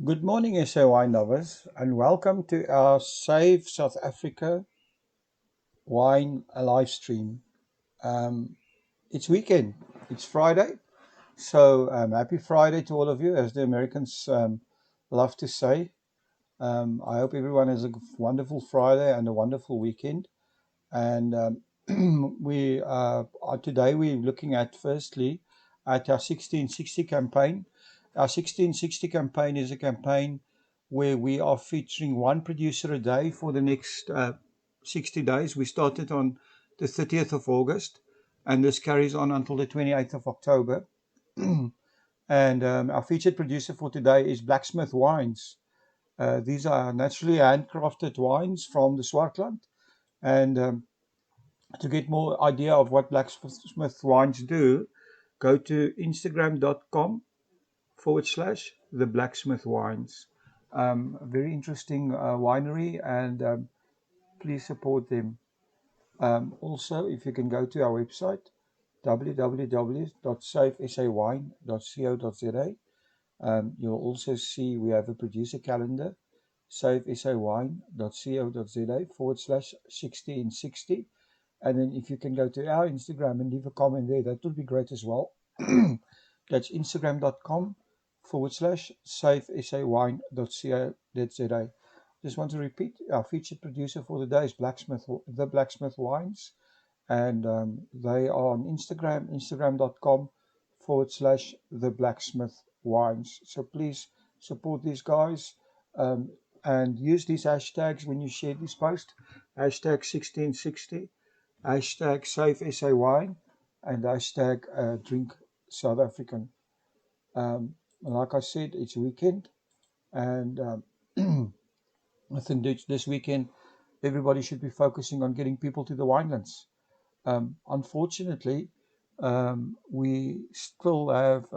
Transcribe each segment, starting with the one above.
Good morning, SaveSAwine lovers, and welcome to our Save South Africa wine live stream. It's weekend, it's Friday, so happy Friday to all of you, as the Americans love to say. I hope everyone has a wonderful Friday and a wonderful weekend. And we today we're looking at firstly at our 1660 campaign. Our 1660 campaign is a campaign where we are featuring one producer a day for the next 60 days. We started on the 30th of August, and this carries on until the 28th of October. And our featured producer for today is Blacksmith Wines. These are naturally handcrafted wines from the Swartland, and to get more idea of what Blacksmith Wines do, go to instagram.com/ the Blacksmith Wines. A very interesting winery, and please support them. Also, if you can go to our website, www.SaveSAwine.co.za, you'll also see we have a producer calendar, SaveSAwine.co.za /1660. And then if you can go to our Instagram and leave a comment there, that would be great as well. That's instagram.com/SaveSAwine.co.za. Just want to repeat, our featured producer for the day is the Blacksmith Wines, and they are on Instagram, instagram.com/the Blacksmith Wines. So please support these guys, and use these hashtags when you share this post. Hashtag 1660, hashtag SaveSAwine, and hashtag Drink South African. Like I said, it's weekend, and I think this weekend everybody should be focusing on getting people to the Winelands. Unfortunately, we still have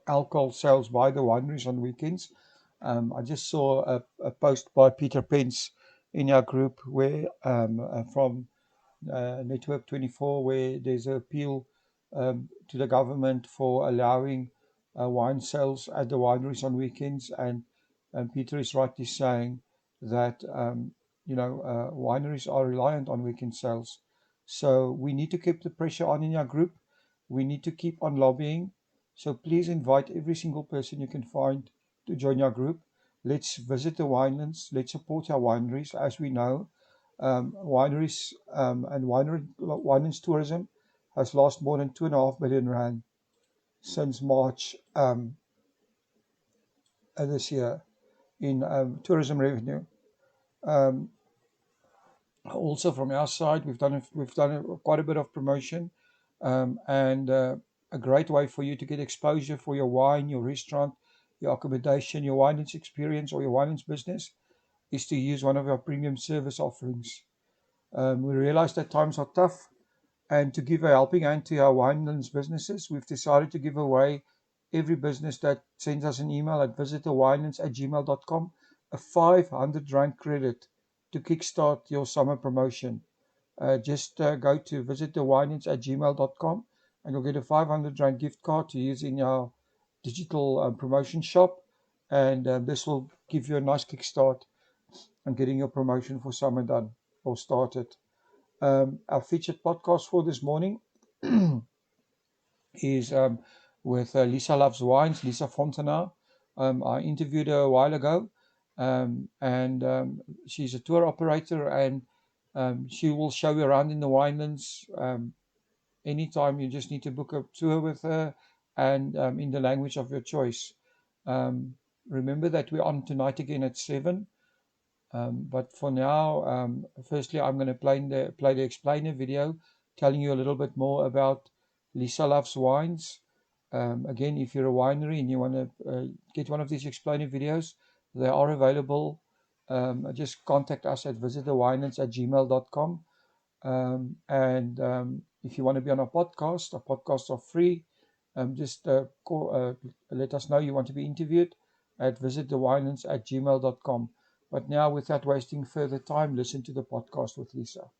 alcohol sales by the wineries on weekends. I just saw a post by Peter Pence in our group where from Network 24, where there's an appeal to the government for allowing wine sales at the wineries on weekends, and Peter is rightly saying that wineries are reliant on weekend sales. So we need to keep the pressure on in our group. We need to keep on lobbying. So please invite every single person you can find to join our group. Let's visit the winelands. Let's support our wineries. As we know, wineries and winelands tourism has lost more than 2.5 billion rand since March this year in tourism revenue. Um, Also from our side, we've done quite a bit of promotion, and a great way for you to get exposure for your wine, your restaurant, your accommodation, your winelands experience, or your winelands business is to use one of our premium service offerings. We realize that times are tough, and to give a helping hand to our winelands businesses, we've decided to give away every business that sends us an email at visitthewinelands@gmail.com a 500 Rand credit to kickstart your summer promotion. Just go to visitthewinelands@gmail.com and you'll get a 500 Rand gift card to use in our digital promotion shop. And this will give you a nice kickstart on getting your promotion for summer done or started. Our featured podcast for this morning is with Lisa Loves Wines, Lisa Fontenau. I interviewed her a while ago, and she's a tour operator, and she will show you around in the winelands. Anytime you just need to book a tour with her, and in the language of your choice. Remember that we're on tonight again at 7. But for now, firstly, I'm going to play the explainer video, telling you a little bit more about Lisa Loves Wines. Again, if you're a winery and you want to get one of these explainer videos, they are available. Just contact us at visitthewinelands@gmail.com. And if you want to be on our podcasts are free. Just let us know you want to be interviewed, at visitthewinelands@gmail.com. But now, without wasting further time, listen to the podcast with Lisa.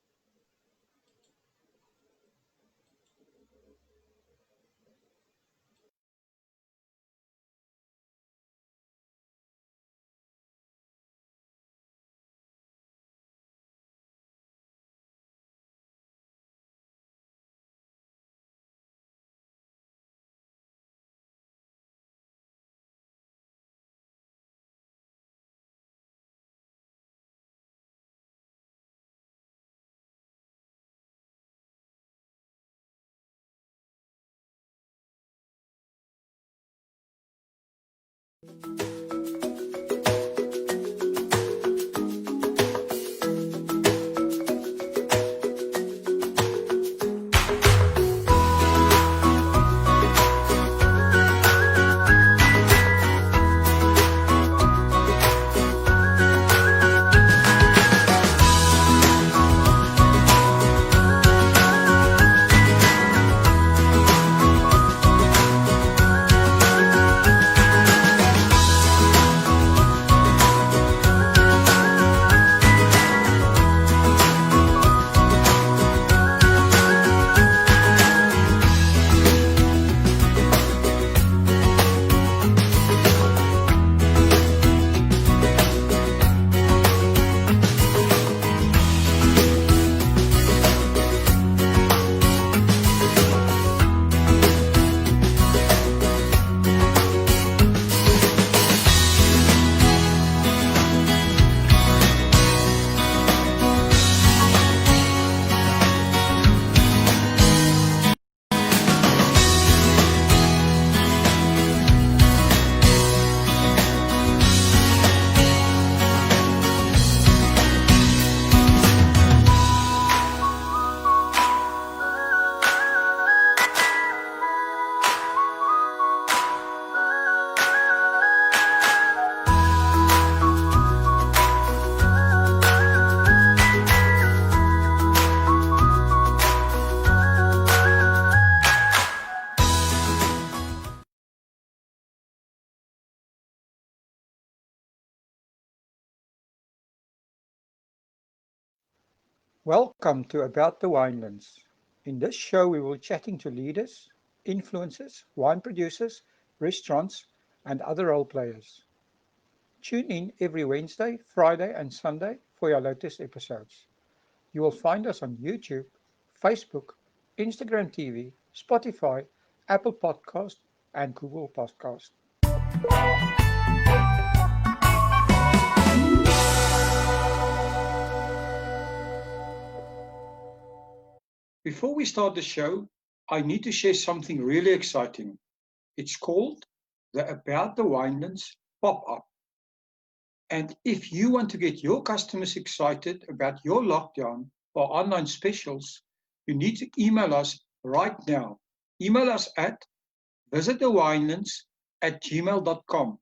Welcome to About the Winelands. In this show, we will be chatting to leaders, influencers, wine producers, restaurants, and other role players. Tune in every Wednesday, Friday, and Sunday for your latest episodes. You will find us on YouTube, Facebook, Instagram TV, Spotify, Apple Podcast, and Google Podcast. Before we start the show, I need to share something really exciting. It's called the About the Winelands pop-up. And if you want to get your customers excited about your lockdown or online specials, you need to email us right now. Email us at visitthewinelands@gmail.com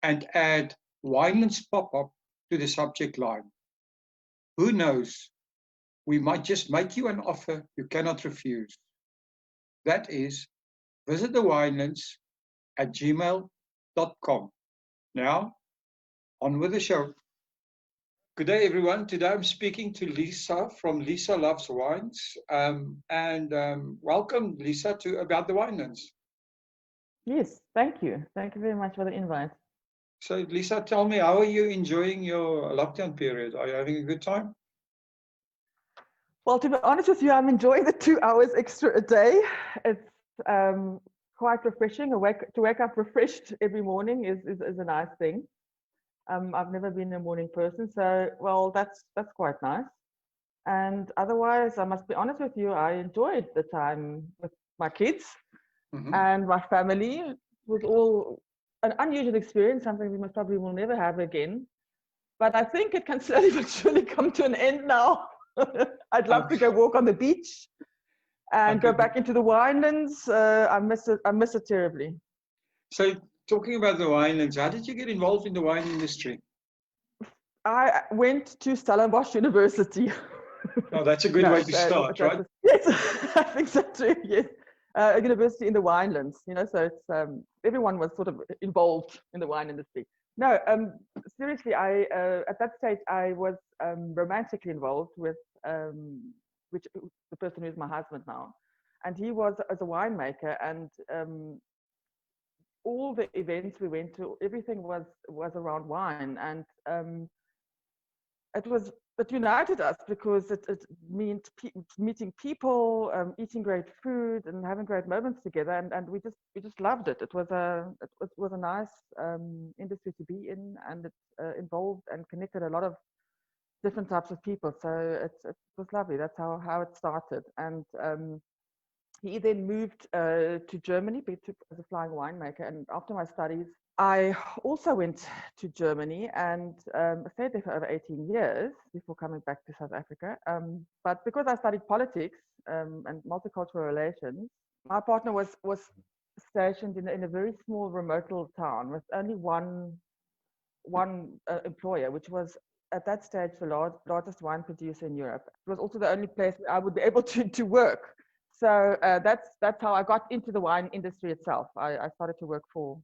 and add Winelands pop-up to the subject line. Who knows? We might just make you an offer you cannot refuse. That is visitthewinelands@gmail.com. Now, on with the show. Good day, everyone. Today I'm speaking to Lisa from Lisa Loves Wines. Welcome, Lisa, to About the Winelands. Yes, thank you. Thank you very much for the invite. So, Lisa, tell me, how are you enjoying your lockdown period? Are you having a good time? Well, to be honest with you, I'm enjoying the 2 hours extra a day. It's quite refreshing. To wake up refreshed every morning is a nice thing. I've never been a morning person, so well, that's quite nice. And otherwise, I must be honest with you, I enjoyed the time with my kids and my family. It was all an unusual experience, something we most probably will never have again. But I think it can slowly but surely come to an end now. I'd love to go walk on the beach and go back into the winelands. I miss it terribly. So, talking about the winelands, how did you get involved in the wine industry? I went to Stellenbosch University. Oh, that's a good way to start, right? Yes, I think so too. Yes, a university in the Winelands, you know, so it's everyone was sort of involved in the wine industry. No, seriously, I at that stage I was romantically involved with which the person who's my husband now, and he was as a winemaker, and all the events we went to, everything was around wine, and it united us because it meant meeting people, eating great food, and having great moments together, and we just loved it. It was a nice industry to be in, and it involved and connected a lot of different types of people. So it was lovely. That's how it started. And he then moved to Germany as a flying winemaker. And after my studies, I also went to Germany and stayed there for over 18 years before coming back to South Africa. But because I studied politics and multicultural relations, my partner was stationed in a very small remote little town with only one employer, which was at that stage the largest wine producer in Europe. It was also the only place where I would be able to work. So that's how I got into the wine industry itself. I started to work for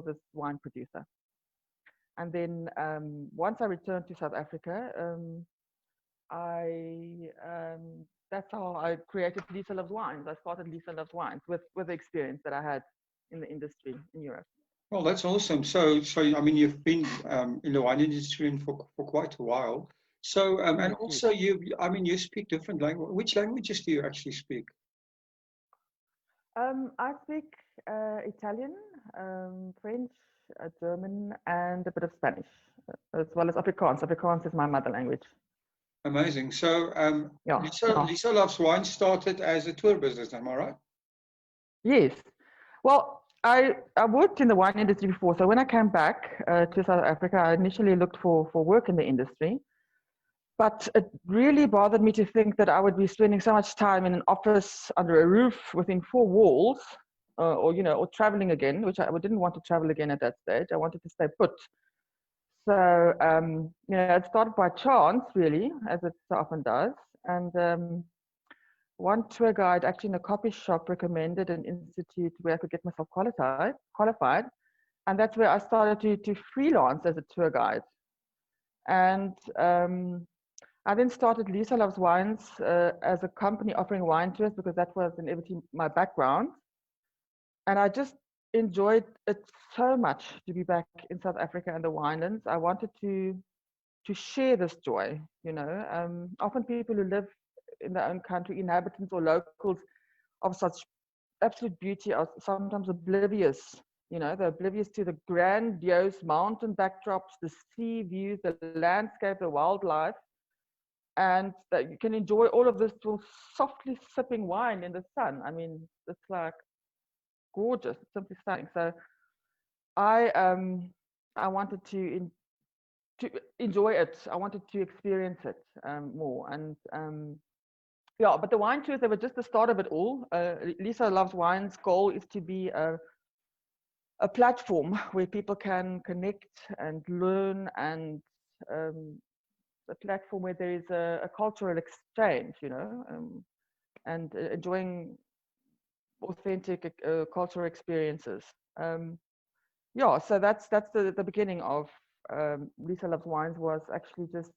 this wine producer. And then once I returned to South Africa, that's how I created Lisa Loves Wines. I started Lisa Loves Wines with the experience that I had in the industry in Europe. Well, that's awesome. So I mean, you've been in the wine industry for quite a while. So, and also I mean, you speak different language. Which languages do you actually speak? I speak Italian, French, German, and a bit of Spanish, as well as Afrikaans. Afrikaans is my mother language. Amazing. So, Yeah. Lisa Loves Wine started as a tour business, am I right? Yes. Well, I worked in the wine industry before. So when I came back to South Africa, I initially looked for work in the industry. But it really bothered me to think that I would be spending so much time in an office under a roof within four walls, or traveling again, which I didn't want to travel again at that stage. I wanted to stay put. So, it started by chance, really, as it so often does. And one tour guide actually in a coffee shop recommended an institute where I could get myself qualified. And that's where I started to freelance as a tour guide. And I then started Lisa Loves Wines as a company offering wine tours because that was inevitably my background. And I just enjoyed it so much to be back in South Africa and the Winelands. I wanted to share this joy, Often people who live in their own country, inhabitants or locals of such absolute beauty, are sometimes oblivious. They're oblivious to the grandiose mountain backdrops, the sea views, the landscape, the wildlife, and that you can enjoy all of this while softly sipping wine in the sun. I mean, it's like gorgeous, it's simply stunning. So I wanted to enjoy it. I wanted to experience it more. And but the wine tours, they were just the start of it all. Lisa Loves Wine's goal is to be a platform where people can connect and learn, and a platform where there is a cultural exchange, and enjoying authentic cultural experiences. So that's the beginning of Lisa Loves Wines, was actually just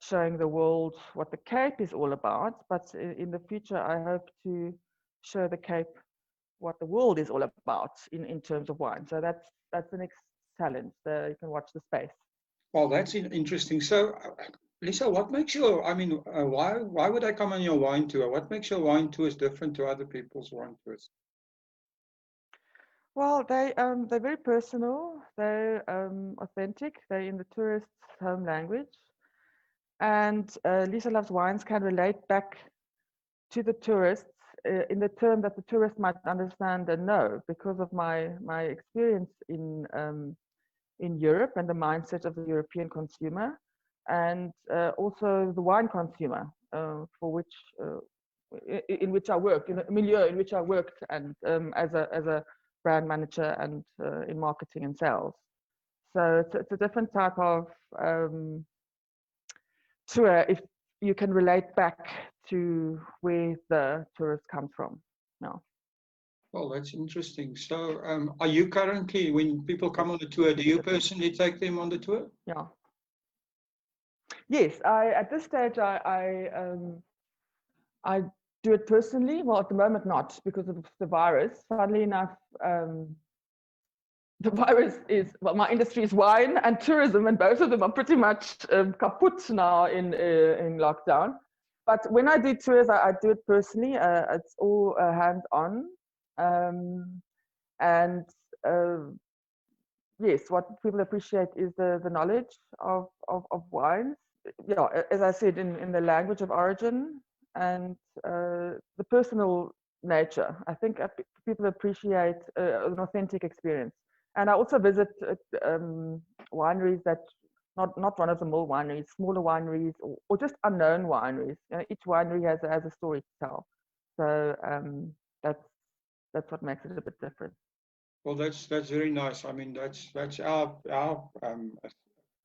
showing the world what the Cape is all about. But in the future, I hope to show the Cape what the world is all about in terms of wine. So that's the next challenge. You can watch the space. Well, that's interesting. So, Lisa, what makes your, I mean, why would I come on your wine tour? What makes your wine tours different to other people's wine tours? Well, they're very personal. They're authentic. They're in the tourist's home language. And Lisa Loves Wines can relate back to the tourists in the term that the tourist might understand and know, because of my experience in Europe and the mindset of the European consumer, and also the wine consumer, in which I worked, in the milieu in which I worked, and as a brand manager and in marketing and sales. So it's a different type of tour if you can relate back to where the tourist comes from. No. Well, that's interesting. So, are you currently, when people come on the tour, do you personally take them on the tour? Yeah. Yes, at this stage I do it personally. Well, at the moment not because of the virus. Funnily enough, the virus is, well, my industry is wine and tourism, and both of them are pretty much kaput now in lockdown. But when I do tours, I do it personally. It's all hands on, and yes, what people appreciate is the knowledge of wines. Yeah, as I said, in the language of origin and the personal nature. I think people appreciate an authentic experience. And I also visit wineries that not one of the mill wineries, smaller wineries, or just unknown wineries. Each winery has a story to tell. So that's what makes it a bit different. Well, that's very nice. I mean, that's our aim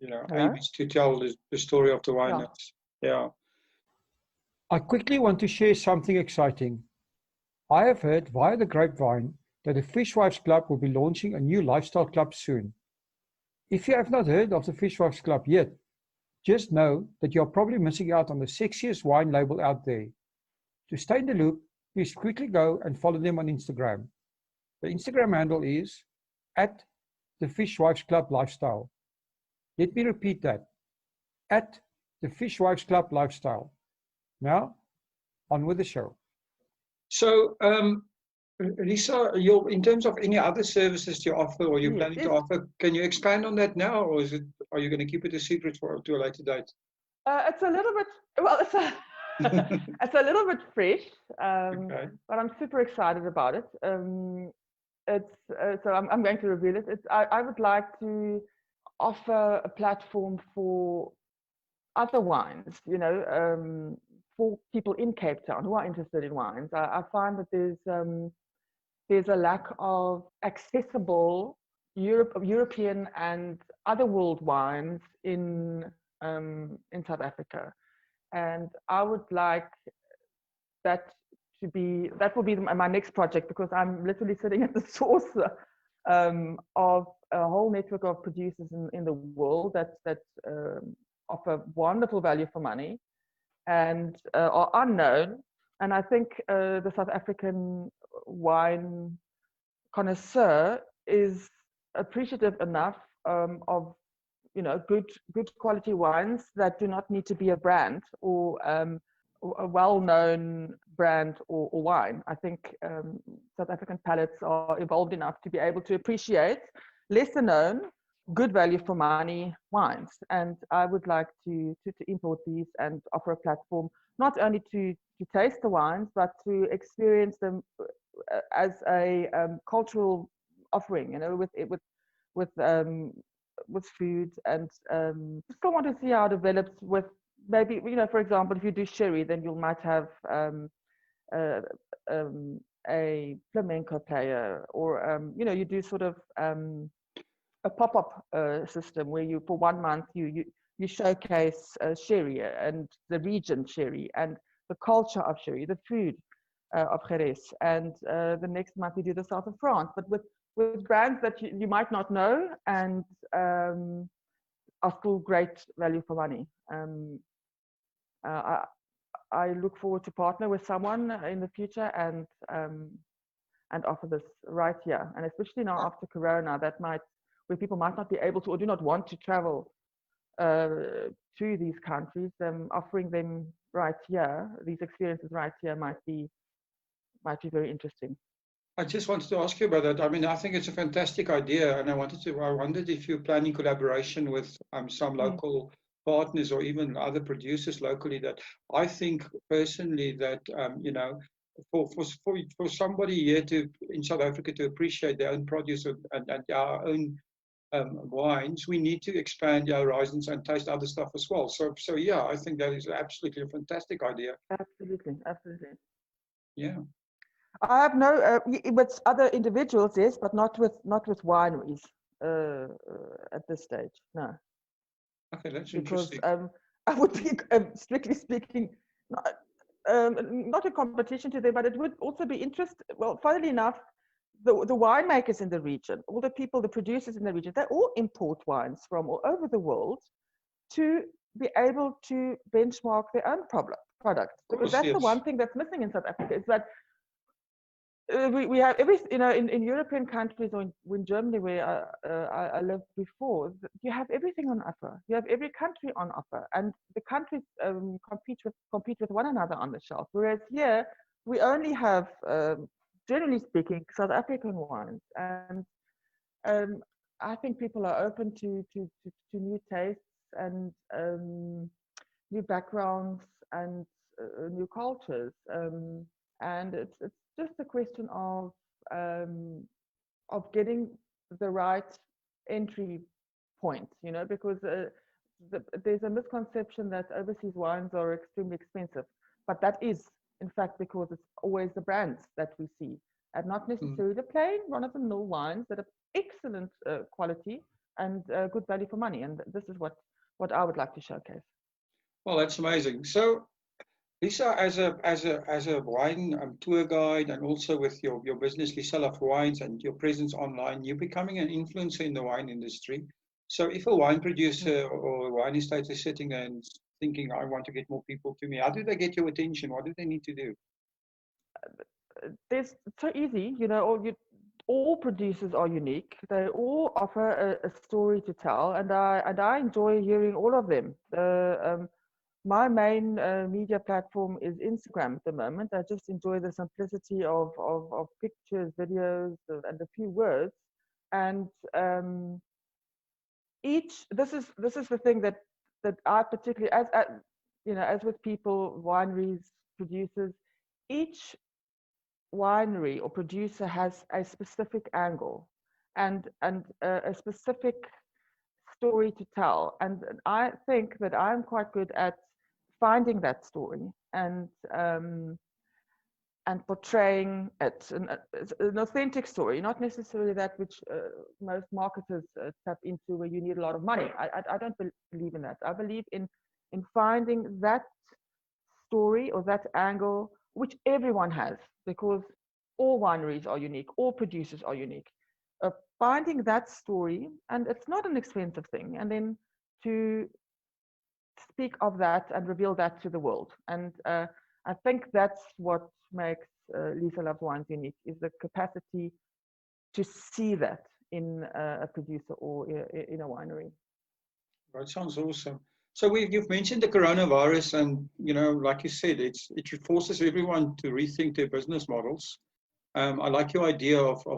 Hello? is to tell the story of the wine. Yeah. Yeah. I quickly want to share something exciting. I have heard via the grapevine that the Fishwives Club will be launching a new lifestyle club soon. If you have not heard of the Fishwives Club yet, just know that you are probably missing out on the sexiest wine label out there. To stay in the loop, please quickly go and follow them on Instagram. The Instagram handle is at the Fishwives Club Lifestyle. Let me repeat that. At the Fishwives Club Lifestyle. Now, on with the show. So, Lisa, in terms of any other services you offer or you're Yes, planning to yes. offer, can you expand on that now, or are you going to keep it a secret to a later date? It's a little bit, well, it's a little bit fresh, Okay. but I'm super excited about it. It's so I'm going to reveal it. I would like to offer a platform for other wines, for people in Cape Town who are interested in wines. I find that there's a lack of accessible European and other world wines in South Africa, and I would like that that will be my next project, because I'm literally sitting at the source of a whole network of producers in the world that offer wonderful value for money and are unknown. And I think the South African wine connoisseur is appreciative enough of good quality wines that do not need to be a brand or a well-known brand or wine. I think South African palates are evolved enough to be able to appreciate lesser known, good value for money wines. And I would like to import these and offer a platform not only to taste the wines, but to experience them as a cultural offering, with food, and still want to see how it develops with maybe, for example, if you do sherry, then you might have uh, a flamenco player, or you do sort of a pop-up system where you, for 1 month, you showcase sherry and the region sherry and the culture of sherry, the food of Jerez, and the next month you do the south of France, but with brands that you might not know, and are still great value for money. I look forward to partner with someone in the future and offer this right here, and especially now after Corona, where people might not be able to or do not want to travel to these countries, offering them right here, these experiences right here might be very interesting. I just wanted to ask you about that. I mean, I think it's a fantastic idea, and I wondered if you're planning collaboration with some local partners or even other producers locally. That I think personally that for somebody here in South Africa to appreciate their own produce and our own wines, we need to expand our horizons and taste other stuff as well. So yeah, I think that is absolutely a fantastic idea. Absolutely, absolutely. Yeah. I have no with other individuals, yes, but not with wineries at this stage. No. Okay, that's because interesting. I would be strictly speaking not a competition to them, but it would also be interest. Well, funnily enough, the winemakers in the region, all the people, the producers in the region, they all import wines from all over the world to be able to benchmark their own products. Of Because course, that's the yes. one thing that's missing in South Africa, is that we have everything, in European countries, or in Germany, where I lived before, you have everything on offer. You have every country on offer, and the countries compete with one another on the shelf. Whereas here, we only have, generally speaking, South African wines, and um, I think people are open to new tastes and new backgrounds and new cultures. And it's just a question um, of getting the right entry point, because there's a misconception that overseas wines are extremely expensive, but that is in fact because it's always the brands that we see, and not necessarily the plain run-of-the-mill wines that are excellent quality and good value for money. And this is what I would like to showcase. Well, that's amazing. So, Lisa, as a wine tour guide, and also with your business, Lisa Love Wines, and your presence online, you're becoming an influencer in the wine industry. So, if a wine producer or a wine estate is sitting there and thinking, I want to get more people to me, how do they get your attention? What do they need to do? There's so easy, all producers are unique. They all offer a story to tell, and I enjoy hearing all of them. My main media platform is Instagram at the moment. I just enjoy the simplicity of pictures, videos, and a few words. And this is the thing that I particularly, as with people, wineries, producers, each winery or producer has a specific angle and a specific story to tell. And I think that I'm quite good at finding that story and portraying it, an authentic story, not necessarily that which most marketers tap into, where you need a lot of money. I don't believe in that. I believe in finding that story or that angle which everyone has, because all wineries are unique, all producers are unique. Finding that story, and it's not an expensive thing, and then to speak of that and reveal that to the world. And I think that's what makes Lisa Loves Wines unique, is the capacity to see that in a producer or in a winery. That sounds awesome. So you've mentioned the coronavirus, and like you said, it forces everyone to rethink their business models. I like your idea of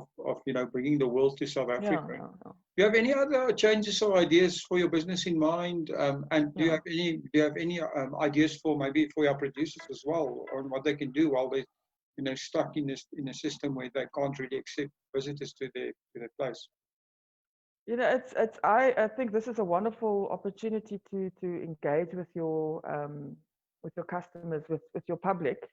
bringing the world to South Africa. Yeah. Do you have any other changes or ideas for your business in mind? And do you have any ideas for your producers as well, on what they can do while they're stuck in a system where they can't really accept visitors to their place? I think this is a wonderful opportunity to engage with your customers, with your public,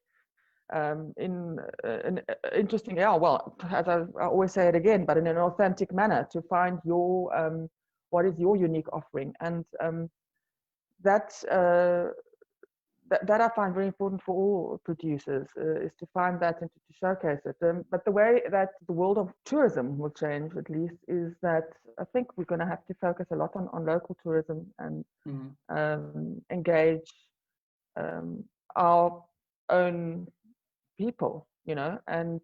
in an interesting, well, as I always say it again, but in an authentic manner, to find what is your unique offering. And that I find very important for all producers, is to find that and to showcase it. But the way that the world of tourism will change, at least, is that I think we're going to have to focus a lot on local tourism and engage our own people, and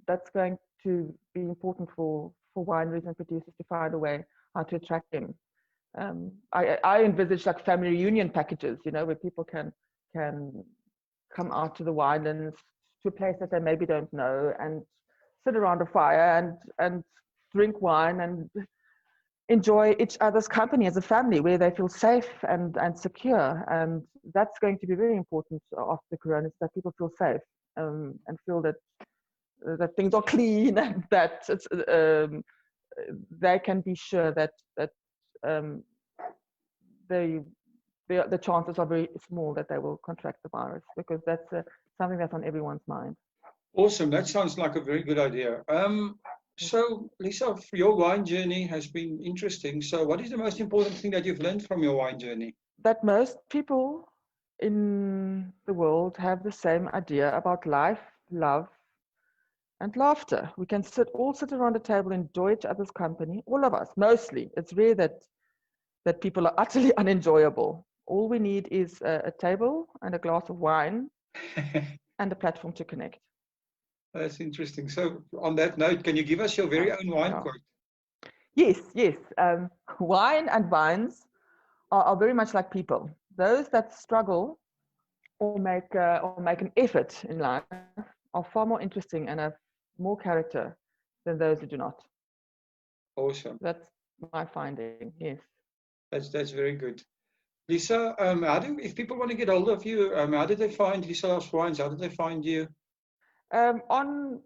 that's going to be important for wineries and producers to find a way how to attract them. I envisage like family reunion packages, where people can come out to the winelands, to a place that they maybe don't know, and sit around a fire and drink wine and enjoy each other's company as a family, where they feel safe and secure. And that's going to be very important after the corona, that people feel safe, and feel that things are clean, and that it's, they can be sure that the chances are very small that they will contract the virus, because that's something that's on everyone's mind. Awesome. That sounds like a very good idea. So, Lisa, your wine journey has been interesting. So, what is the most important thing that you've learned from your wine journey? That most people in the world have the same idea about life, love, and laughter. We can all sit around a table, enjoy each other's company, all of us, mostly. It's rare that people are utterly unenjoyable. All we need is a table and a glass of wine and a platform to connect. That's interesting. So on that note, can you give us your very own wine quote? Yes. Wine and vines are very much like people. Those that struggle or make an effort in life are far more interesting and have more character than those who do not. Awesome. That's my finding. Yes. That's very good. Lisa, if people want to get hold of you, how did they find Lisa Loves Wines? How did they find you? On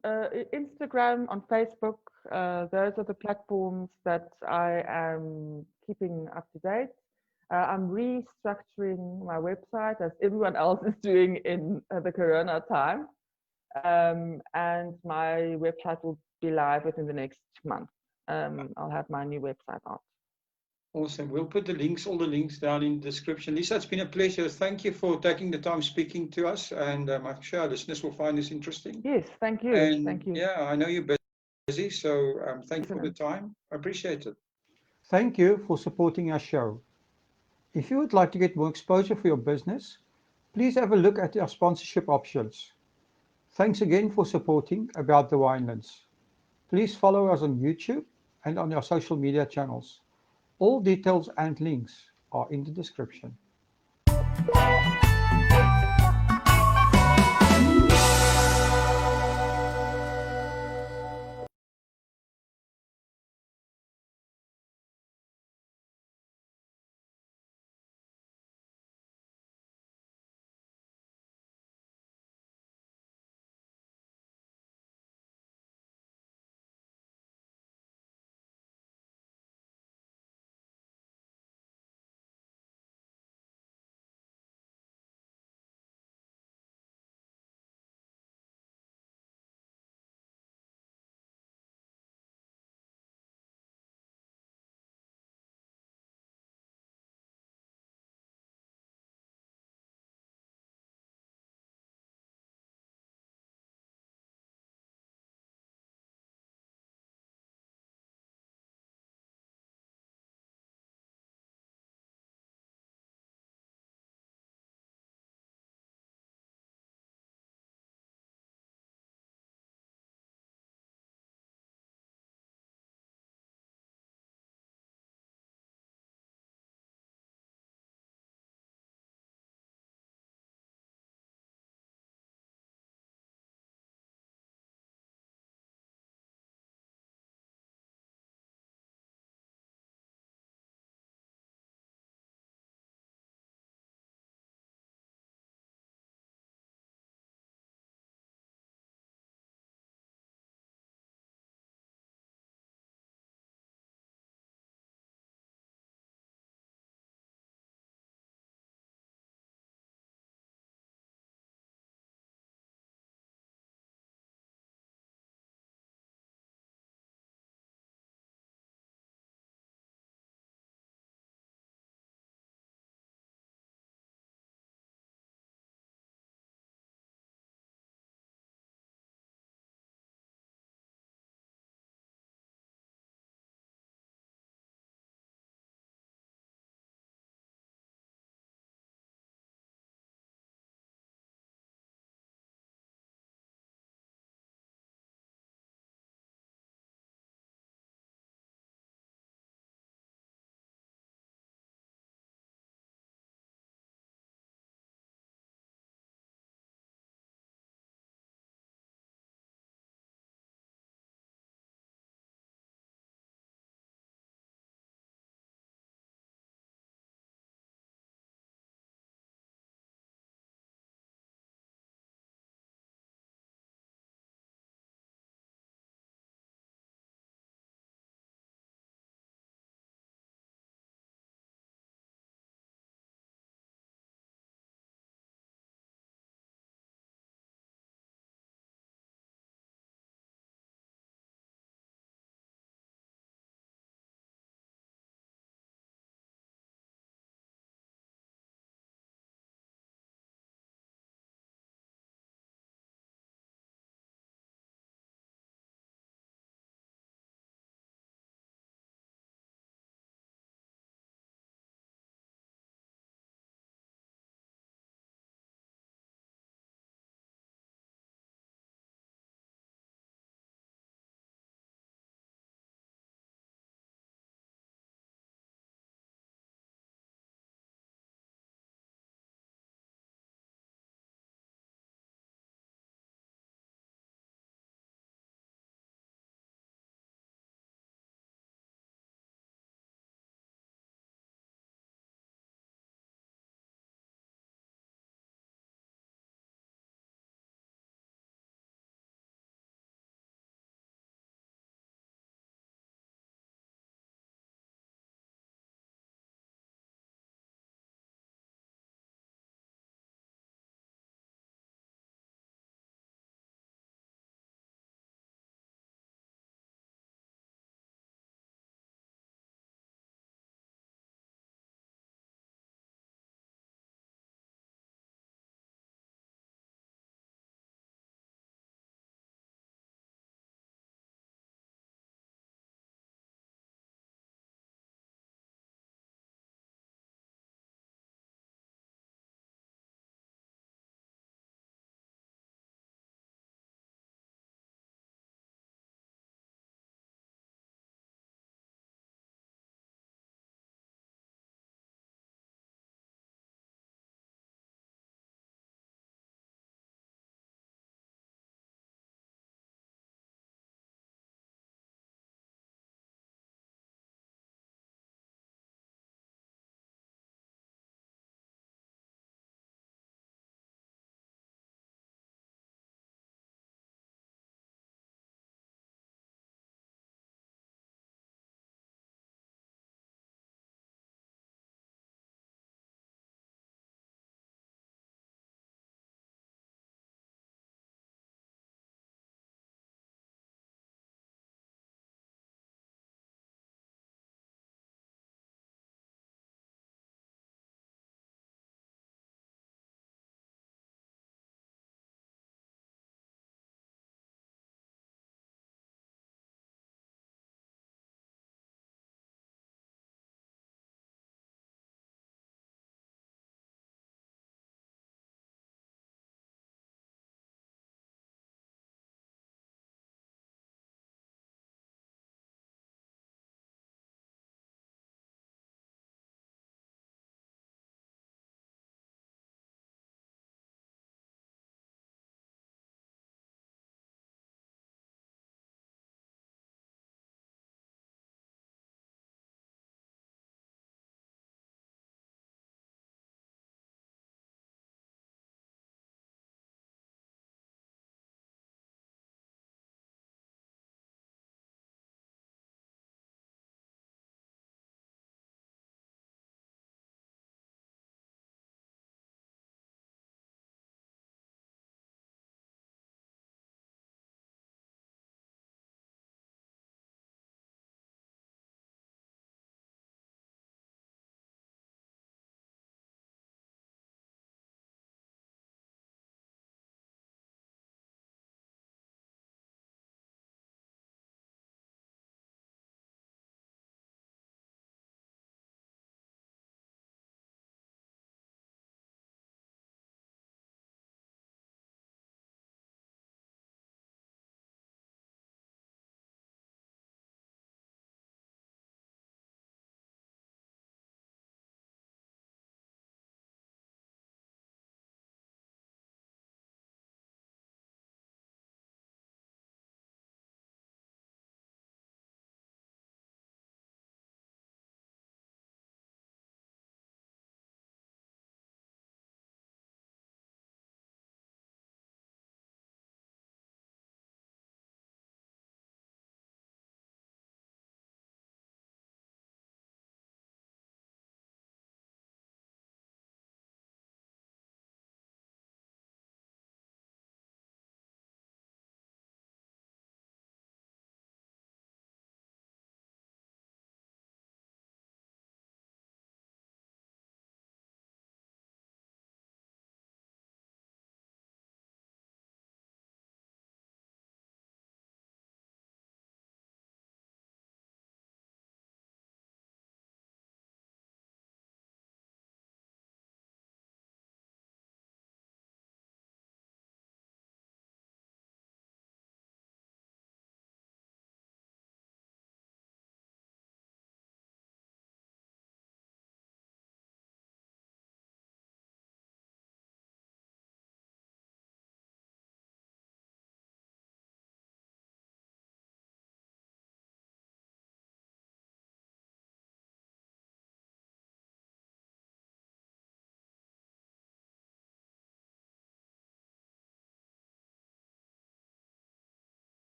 Instagram, on Facebook, those are the platforms that I am keeping up to date. I'm restructuring my website as everyone else is doing in the Corona time. And my website will be live within the next month. I'll have my new website out. Awesome. We'll put all the links down in the description. Lisa, it's been a pleasure. Thank you for taking the time speaking to us. And I'm sure our listeners will find this interesting. Yes, thank you. And thank you. Yeah, I know you're busy, so thank you for the time. I appreciate it. Thank you for supporting our show. If you would like to get more exposure for your business, please have a look at our sponsorship options. Thanks again for supporting About the Winelands. Please follow us on YouTube and on our social media channels. All details and links are in the description.